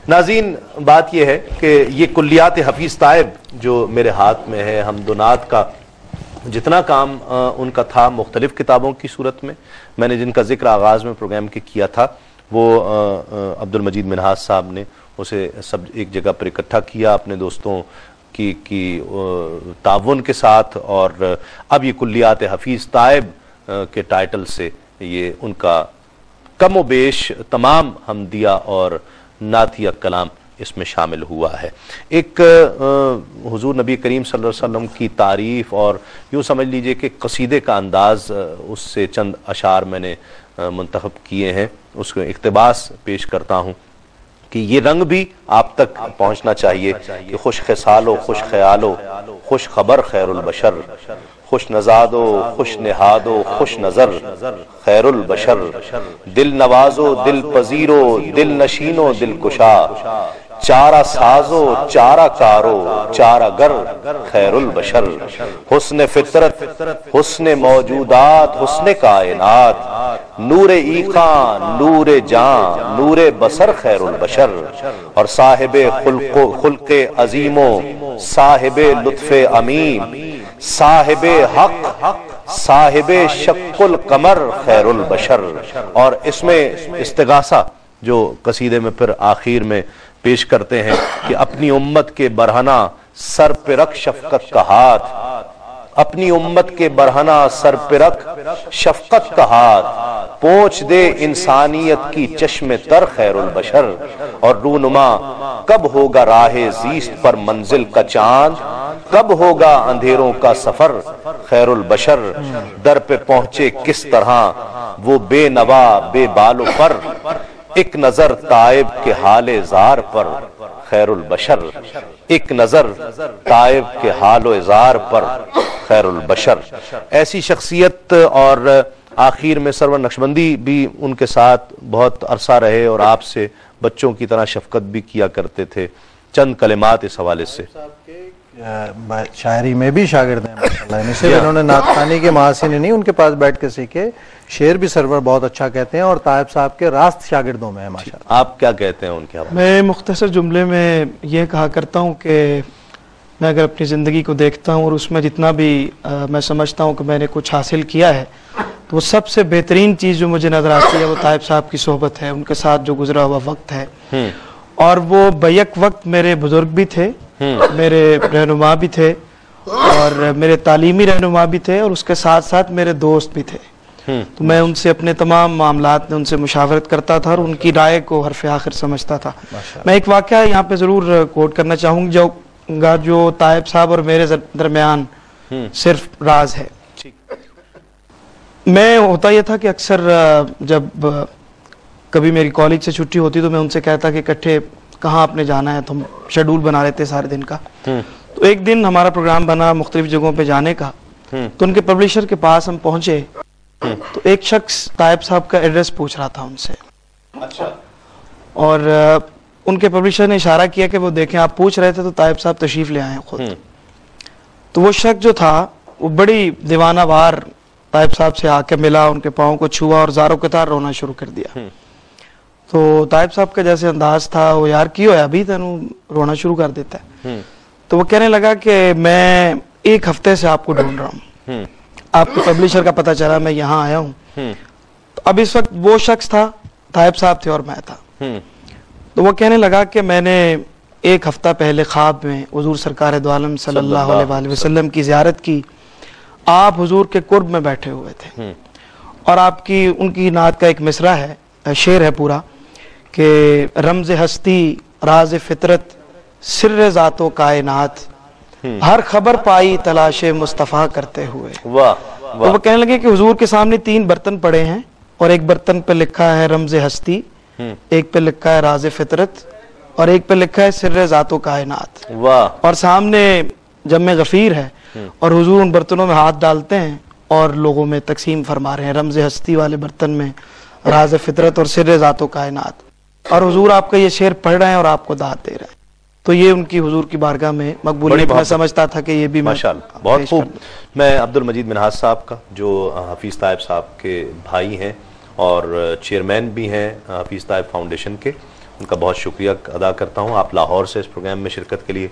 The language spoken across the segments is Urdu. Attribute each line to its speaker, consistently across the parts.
Speaker 1: ناظرین، بات یہ ہے کہ یہ کلیات حفیظ طائب جو میرے ہاتھ میں ہے، حمد و نعت کا جتنا کام ان کا تھا مختلف کتابوں کی صورت میں نے جن کا ذکر آغاز میں پروگرام کے کیا تھا، وہ عبد المجید منہاس صاحب نے اسے سب ایک جگہ پر اکٹھا کیا اپنے دوستوں کی تعاون کے ساتھ، اور اب یہ کلیات حفیظ طائب کے ٹائٹل سے یہ ان کا کم و بیش تمام حمدیہ اور نعتیہ کلام اس میں شامل ہوا ہے۔ ایک حضور نبی کریم صلی اللہ علیہ وسلم کی تعریف، اور یوں سمجھ لیجئے کہ قصیدے کا انداز، اس سے چند اشعار میں نے منتخب کیے ہیں، اس کو اقتباس پیش کرتا ہوں کہ یہ رنگ بھی آپ تک پہنچنا چاہیے کہ خوش خصال و خوش خیال و خوش خبر خیر البشر، خوش نزاد و خوش نہاد و خوش نظر خیر البشر، دل نواز و دل پذیر و دل نشین و دل کشا، چارہ ساز و چارہ کارو چارہ گر خیر البشر، حسن فطرت حسن موجودات حسن کائنات، نور ایقاں نور جان نور بصر خیر البشر، اور صاحب خلق عظیم و صاحب لطف امین، صاحب حق صاحب شق القمر خیر البشر۔ اور اس میں استغاثہ جو قصیدے میں پھر آخر میں پیش کرتے ہیں کہ اپنی امت کے برہنہ سر پہ رکھ شفقت کا ہاتھ، اپنی امت کے برہنہ سر پہ رکھ شفقت کا ہاتھ، پہنچ دے انسانیت کی چشم تر خیر البشر، اور رونما کب ہوگا راہ زیست پر منزل کا چاند، کب ہوگا اندھیروں کا سفر خیر البشر، در پہ پہنچے کس طرح وہ بے نوا بے بال و پر، ایک نظر طائب کے حال زار پر خیر البشر، ایک نظر طائب کے حال و ازار پر خیر البشر۔ ایسی شخصیت، اور آخر میں سرور نقشبندی بھی ان کے ساتھ بہت عرصہ رہے اور آپ سے بچوں کی طرح شفقت بھی کیا کرتے تھے۔ چند کلمات اس حوالے سے۔
Speaker 2: شاعری میں بھی شاگرد ہیں ماشاءاللہ، صرف انہوں نے نعت خوانی کے محاسن نہیں ان کے پاس بیٹھ کے سیکھے، شعر بھی سرور بہت اچھا کہتے ہیں، اور طائب صاحب کے راست شاگردوں میں ہیں ماشاءاللہ۔
Speaker 1: آپ کیا کہتے ہیں ان کے حوالے؟
Speaker 3: میں مختصر جملے میں یہ کہا کرتا ہوں کہ میں اگر اپنی زندگی کو دیکھتا ہوں اور اس میں جتنا بھی میں سمجھتا ہوں کہ میں نے کچھ حاصل کیا ہے، تو وہ سب سے بہترین چیز جو مجھے نظر آتی ہے وہ طائب صاحب کی صحبت ہے، ان کے ساتھ جو گزرا ہوا وقت ہے، اور وہ بیک وقت میرے بزرگ بھی تھے، میرے رہنما بھی تھے، اور میرے تعلیمی رہنما بھی تھے، اور اس کے ساتھ ساتھ میرے دوست بھی تھے۔ تو میں ان سے اپنے تمام معاملات میں ان سے مشاورت کرتا تھا اور ان کی رائے کو حرف آخر سمجھتا تھا۔ میں ایک واقعہ یہاں پہ ضرور کوٹ کرنا چاہوں گا جو طائب صاحب اور میرے درمیان صرف راز ہے۔ میں ہوتا یہ تھا کہ اکثر جب کبھی میری کالج سے چھٹی ہوتی تو میں ان سے کہتا کہ اکٹھے کہاں آپ نے جانا ہے، تو ہم شیڈول بنا لیتے سارے دن کا۔ تو ایک دن ہمارا پروگرام بنا مختلف جگہوں پہ جانے کا، تو ان کے پبلشر کے پاس ہم پہنچے تو ایک شخص طائب صاحب کا ایڈریس پوچھ رہا تھا ان سے، اور ان کے پبلشر نے اشارہ کیا کہ وہ دیکھیں آپ پوچھ رہے تھے تو طائب صاحب تشریف لے آئے خود۔ تو وہ شخص جو تھا وہ بڑی دیوانہ وار طائب صاحب سے آ کے ملا، ان کے پاؤں کو چھوا اور زاروں کے تار رونا شروع کر دیا۔ تو طائب صاحب کا جیسے انداز تھا، وہ یار کی ہویا ابھی تینوں رونا شروع کر دیتا ہے۔ تو وہ کہنے لگا کہ میں ایک ہفتے سے آپ کو ڈھونڈ رہا ہوں، آپ کے پبلشر کا پتہ چلا، میں یہاں آیا ہوں۔ تو اب اس وقت وہ شخص تھا، طائب صاحب تھے اور میں تھا۔ تو وہ کہنے لگا کہ میں نے ایک ہفتہ پہلے خواب میں حضور سرکار دو عالم صلی اللہ علیہ وسلم کی زیارت کی، آپ حضور کے قرب میں بیٹھے ہوئے تھے، اور آپ کی ان کی نعت کا ایک مصرع ہے، شعر ہے پورا، کہ رمز ہستی راز فطرت سر ذات و کائنات، ہر خبر پائی تلاش مصطفیٰ کرتے ہوئے۔ تو وہ کہنے لگے کہ حضور کے سامنے 3 برتن پڑے ہیں، اور ایک برتن پہ لکھا ہے رمز ہستی، ایک پہ لکھا ہے راز فطرت، اور ایک پہ لکھا ہے سر ذات و کائنات، اور سامنے جمع غفیر ہے، اور حضور ان برتنوں میں ہاتھ ڈالتے ہیں اور لوگوں میں تقسیم فرما رہے ہیں، رمز ہستی والے برتن میں راز فطرت اور سر ذات و کائنات، اور حضور آپ کا یہ شعر پڑھ رہے ہیں اور آپ کو داد دے رہے ہیں۔ تو یہ ان کی حضور کی بارگاہ میں مقبولیت، میں سمجھتا تھا کہ یہ بھی
Speaker 1: ماشاءاللہ بہت خوب۔ میں عبد المجید منہاس صاحب کا، جو حفیظ طائب صاحب کے بھائی ہیں اور چیئرمین بھی ہیں حفیظ طائب فاؤنڈیشن کے، ان کا بہت شکریہ ادا کرتا ہوں۔ آپ لاہور سے اس پروگرام میں شرکت کے لیے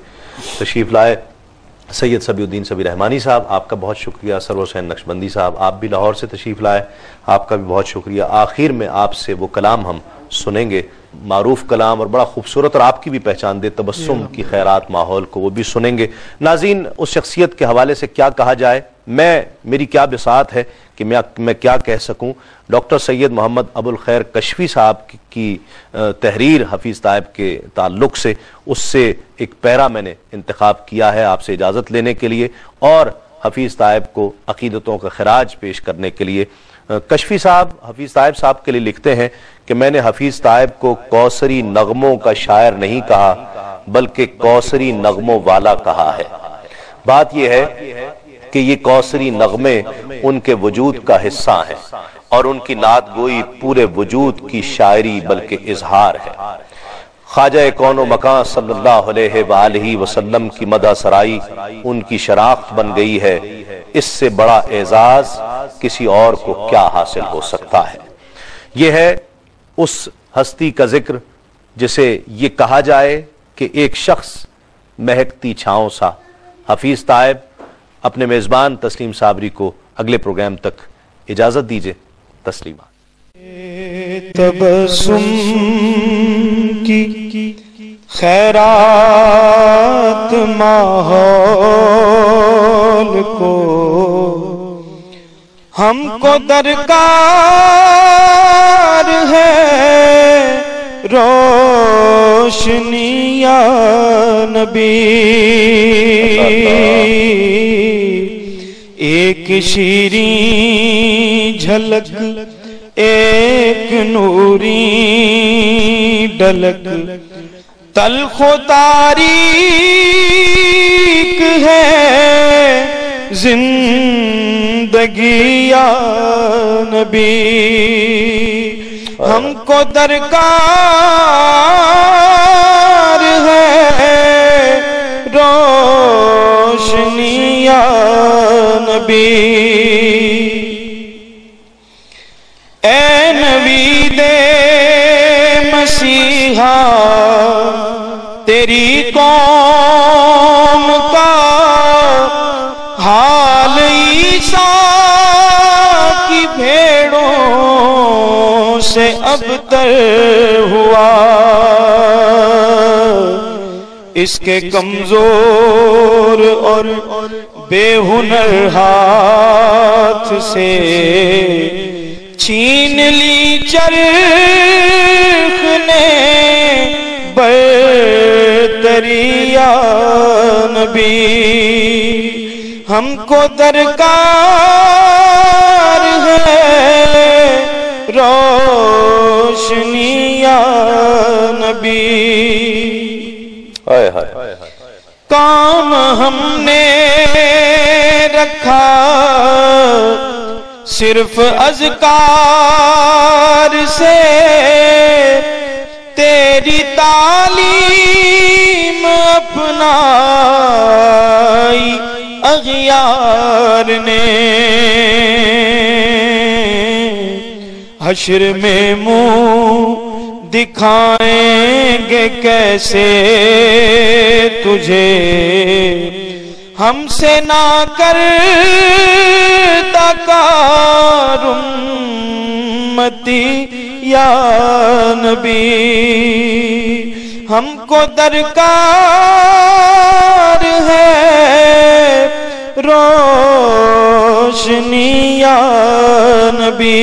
Speaker 1: تشریف لائے۔ سید صبی الدین صبی رحمانی صاحب، آپ کا بہت شکریہ۔ سرور حسین نقشبندی صاحب، آپ بھی لاہور سے تشریف لائے، آپ کا بھی بہت شکریہ۔ آخر میں آپ سے وہ کلام ہم سنیں گے، معروف کلام اور بڑا خوبصورت، اور آپ کی بھی پہچان دے تبسم کی خیرات ماحول کو، وہ بھی سنیں گے۔ ناظرین، اس شخصیت کے حوالے سے کیا کہا جائے، میری کیا بساط ہے کہ میں کیا کہہ سکوں۔ ڈاکٹر سید محمد ابو الخیر کشفی صاحب کی تحریر حفیظ طائب کے تعلق سے، اس سے ایک پیرا میں نے انتخاب کیا ہے آپ سے اجازت لینے کے لیے اور حفیظ طائب کو عقیدتوں کا خراج پیش کرنے کے لیے۔ کشفی صاحب حفیظ طائب صاحب کے لیے لکھتے ہیں کہ میں نے حفیظ طائب کو کوثری نغموں کا شاعر نہیں کہا بلکہ کوثری نغموں والا کہا ہے۔ بات یہ ہے کہ یہ کوثری نغمے ان کے وجود کا حصہ ہیں اور ان کی نعت گوئی پورے وجود کی شاعری بلکہ اظہار ہے۔ خواجہ کون و مکان صلی اللہ علیہ وآلہ وسلم کی مدح سرائی ان کی شناخت بن گئی ہے، اس سے بڑا اعزاز کسی اور کو کیا حاصل ہو سکتا ہے۔ یہ ہے اس ہستی کا ذکر جسے یہ کہا جائے کہ ایک شخص مہکتی چھاؤں سا۔ حفیظ طائب، اپنے میزبان تسلیم صابری کو اگلے پروگرام تک اجازت دیجئے۔ تسلیمات۔
Speaker 3: تبسم کی خیرات ماحول کو ہم کو درکار ہے، روشنی یا نبی، ایک شیریں جھلک ایک نوری ڈلک، تلخ و تاریک ہے زندگی یا نبی، ہم کو درکار ہے روشنی یا نبی۔ اے نبی دے مسیحا، تیری قوم کا حال عیسیٰ کی بھیڑوں سے ابتر ہوا، اس کے کمزور اور بے ہنر ہاتھ سے چھین لی چرخ نے برتری یا نبی، ہم کو درکار ہے روشنی یا نبی۔ کام ہم نے رکھا صرف اذکار سے، تیری تعلیم اپنائی اغیار نے، حشر میں منہ دکھائیں گے کیسے تجھے، ہم سے نہ کرتا کار امتی یا نبی، ہم کو درکار ہے روشنی یا نبی۔